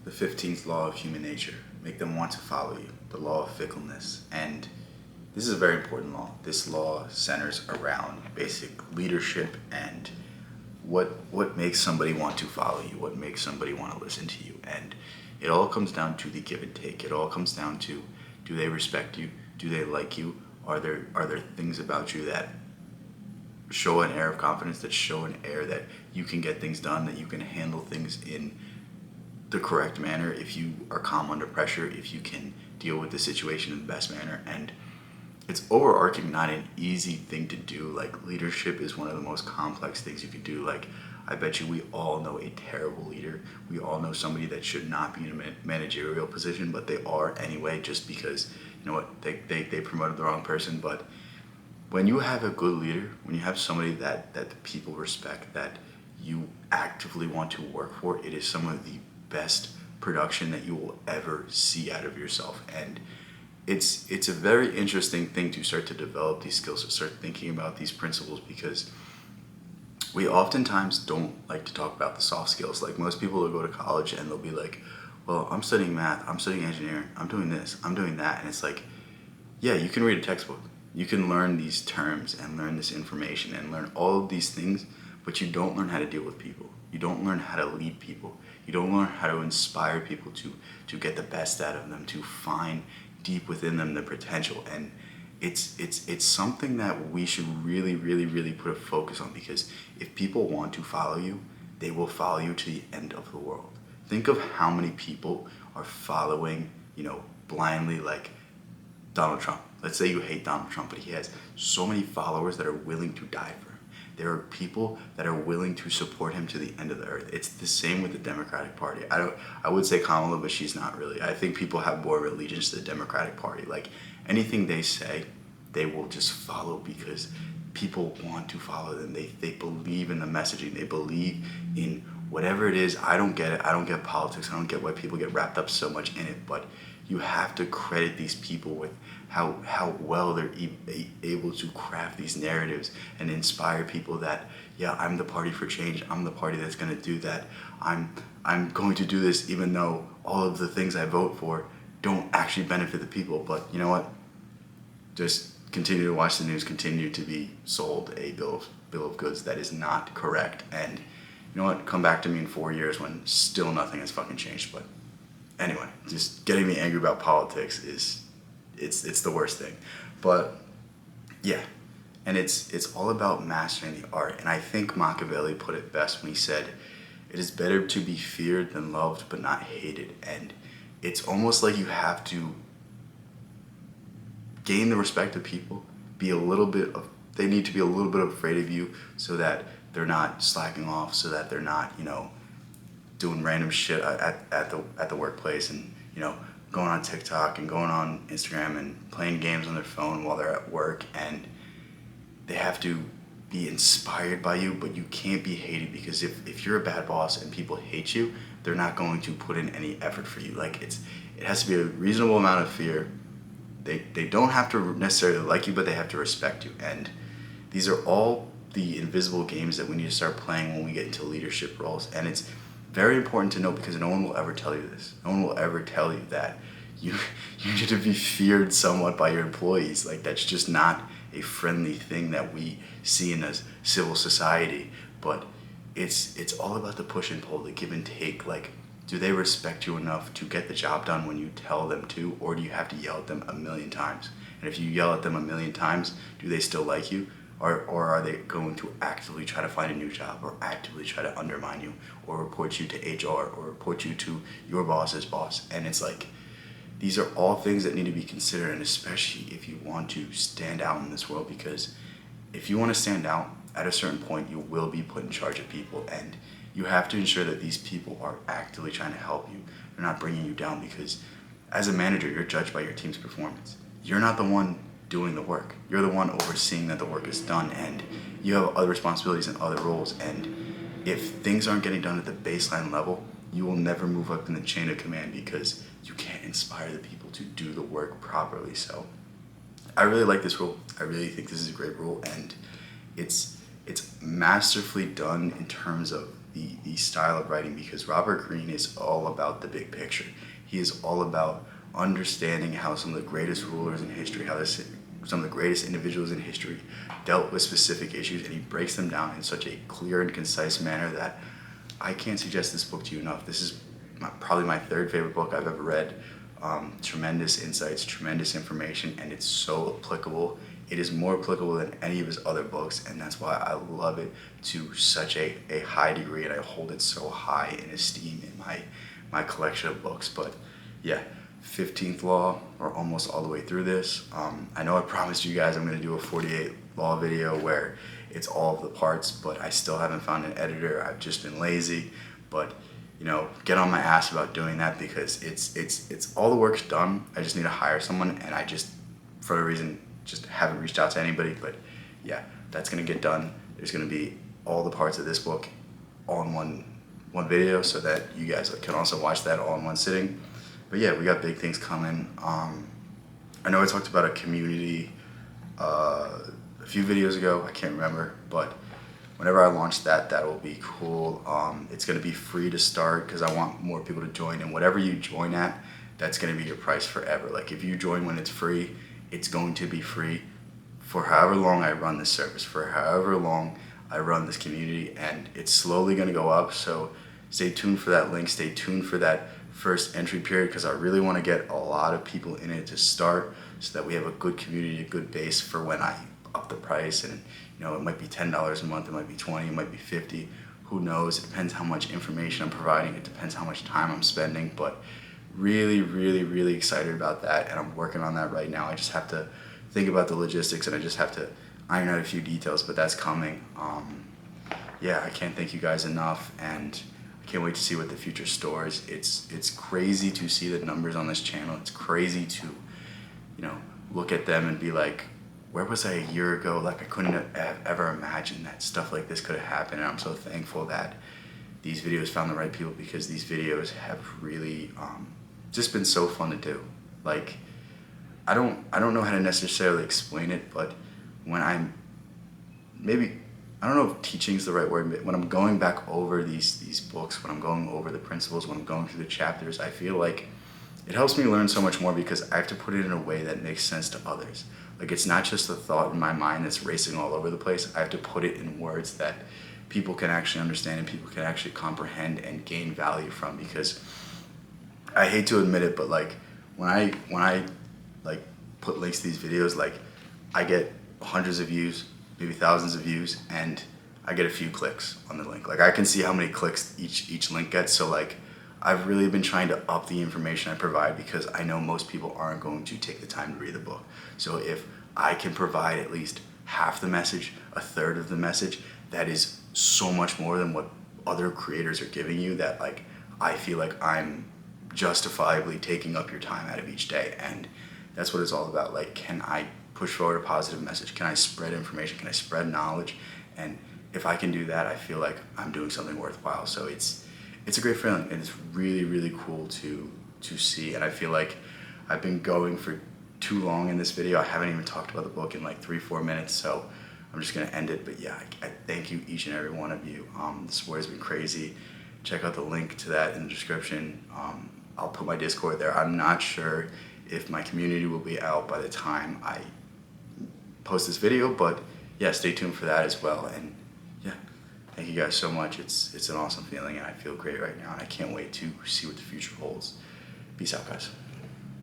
The 15th law of human nature, make them want to follow you, the law of fickleness. And this is a very important law. This law centers around basic leadership and what makes somebody want to follow you, what makes somebody want to listen to you. And it all comes down to the give and take. It all comes down to, do they respect you? Do they like you? Are there things about you that show an air of confidence, that show an air that you can get things done, that you can handle things in the correct manner, if you are calm under pressure, if you can deal with the situation in the best manner? And it's overarching not an easy thing to do. Like, leadership is one of the most complex things you can do. Like, I bet you we all know a terrible leader. We all know somebody that should not be in a managerial position, but they are anyway, just because, you know what, they promoted the wrong person. But when you have a good leader, when you have somebody that the people respect, that you actively want to work for, it is some of the best production that you will ever see out of yourself. And it's a very interesting thing to start to develop these skills, to start thinking about these principles, because we oftentimes don't like to talk about the soft skills. Like, most people will go to college and they'll be like, well, I'm studying math, I'm studying engineering, I'm doing this, I'm doing that. And it's like, yeah, you can read a textbook, you can learn these terms and learn this information and learn all of these things, but you don't learn how to deal with people. You don't learn how to lead people. You don't learn how to inspire people to get the best out of them, to find deep within them the potential. And it's something that we should really, really, really put a focus on, because if people want to follow you, they will follow you to the end of the world. Think of how many people are following, blindly, like Donald Trump. Let's say you hate Donald Trump, but he has so many followers that are willing to die for him. There are people that are willing to support him to the end of the earth. It's the same with the Democratic Party. I would say Kamala, but she's not really. I think people have more allegiance to the Democratic Party. Like, anything they say, they will just follow because people want to follow them. They believe in the messaging. They believe in whatever it is. I don't get it. I don't get politics. I don't get why people get wrapped up so much in it. But you have to credit these people with how well they're able to craft these narratives and inspire people that, yeah, I'm the party for change. I'm the party that's going to do that. I'm going to do this even though all of the things I vote for don't actually benefit the people. But you know what? Just continue to watch the news, continue to be sold a bill of goods that is not correct. And you know what? Come back to me in 4 years when still nothing has fucking changed. But anyway, just getting me angry about politics is it's the worst thing. But yeah, and it's all about mastering the art. And I think Machiavelli put it best when he said, it is better to be feared than loved but not hated. And it's almost like you have to gain the respect of people, they need to be a little bit afraid of you, so that they're not slacking off, so that they're not, doing random shit at the workplace, and going on TikTok and going on Instagram and playing games on their phone while they're at work. And they have to be inspired by you, but you can't be hated, because if you're a bad boss and people hate you, they're not going to put in any effort for you. Like, it has to be a reasonable amount of fear. They don't have to necessarily like you, but they have to respect you. And these are all the invisible games that we need to start playing when we get into leadership roles. And it's very important to know, because no one will ever tell you this. No one will ever tell you that you need to be feared somewhat by your employees. Like, that's just not a friendly thing that we see in a civil society. But it's all about the push and pull, the give and take. Like, do they respect you enough to get the job done when you tell them to, or do you have to yell at them 1,000,000 times? And if you yell at them 1,000,000 times, do they still like you? Or are they going to actively try to find a new job, or actively try to undermine you, or report you to HR, or report you to your boss's boss? And it's like, these are all things that need to be considered, and especially if you want to stand out in this world, because if you want to stand out, at a certain point, you will be put in charge of people, and you have to ensure that these people are actively trying to help you. They're not bringing you down, because as a manager, you're judged by your team's performance. You're not the one doing the work. You're the one overseeing that the work is done, and you have other responsibilities and other roles. And if things aren't getting done at the baseline level, you will never move up in the chain of command, because you can't inspire the people to do the work properly. So I really like this rule. I really think this is a great rule, and it's masterfully done in terms of the style of writing, because Robert Greene is all about the big picture. He is all about understanding how some of the greatest rulers in history, some of the greatest individuals in history dealt with specific issues, and he breaks them down in such a clear and concise manner that I can't suggest this book to you enough. This is probably my third favorite book I've ever read. Tremendous insights, tremendous information, and it's so applicable. It is more applicable than any of his other books, and that's why I love it to such a high degree, and I hold it so high in esteem in my collection of books. But yeah, 15th Law, we're almost all the way through this. I know I promised you guys I'm going to do a 48 Law video where it's all of the parts, but I still haven't found an editor. I've just been lazy, but you know, get on my ass about doing that, because it's all the work's done. I just need to hire someone, and I just, for a reason, just haven't reached out to anybody. But yeah, that's gonna get done. There's gonna be all the parts of this book all in one video, so that you guys can also watch that all in one sitting. But yeah, we got big things coming. I know I talked about a community a few videos ago. I can't remember, but whenever I launch that, that will be cool. It's going to be free to start, because I want more people to join. And whatever you join at, that's going to be your price forever. Like, if you join when it's free, it's going to be free for however long I run this service, for however long I run this community. And it's slowly going to go up. So stay tuned for that link. Stay tuned for that first entry period, because I really want to get a lot of people in it to start, so that we have a good community, a good base for when I up the price. And you know, it might be $10 a month, it might be 20, it might be 50, who knows? It depends how much information I'm providing, it depends how much time I'm spending. But really, really, really excited about that, and I'm working on that right now. I just have to think about the logistics, and I just have to iron out a few details, but that's coming. Yeah, I can't thank you guys enough, and I can't wait to see what the future stores. It's crazy to see the numbers on this channel. It's crazy to, you know, look at them and be like, where was I a year ago? Like, I couldn't have ever imagined that stuff like this could have happened. And I'm so thankful that these videos found the right people, because these videos have really just been so fun to do. Like, I don't know how to necessarily explain it, but when I don't know if teaching is the right word, but when I'm going back over these books, when I'm going over the principles, when I'm going through the chapters, I feel like it helps me learn so much more, because I have to put it in a way that makes sense to others. Like, it's not just a thought in my mind that's racing all over the place. I have to put it in words that people can actually understand and people can actually comprehend and gain value from. Because I hate to admit it, but like, when I like put links to these videos, like, I get hundreds of views, maybe thousands of views, and I get a few clicks on the link. Like, I can see how many clicks each link gets. So like, I've really been trying to up the information I provide, because I know most people aren't going to take the time to read the book. So if I can provide at least half the message, a third of the message, that is so much more than what other creators are giving you, that like, I feel like I'm justifiably taking up your time out of each day. And that's what it's all about. Like, can I push forward a positive message? Can I spread information? Can I spread knowledge? And if I can do that, I feel like I'm doing something worthwhile. So it's a great feeling, and it's really, really cool to see. And I feel like I've been going for too long in this video. I haven't even talked about the book in like 3-4 minutes, so I'm just gonna end it. But yeah, I thank you, each and every one of you. The support has been crazy. Check out the link to that in the description. I'll put my Discord there. I'm not sure if my community will be out by the time I post this video, but yeah, stay tuned for that as well. And yeah, thank you guys so much. It's an awesome feeling, and I feel great right now, and I can't wait to see what the future holds. Peace out, guys.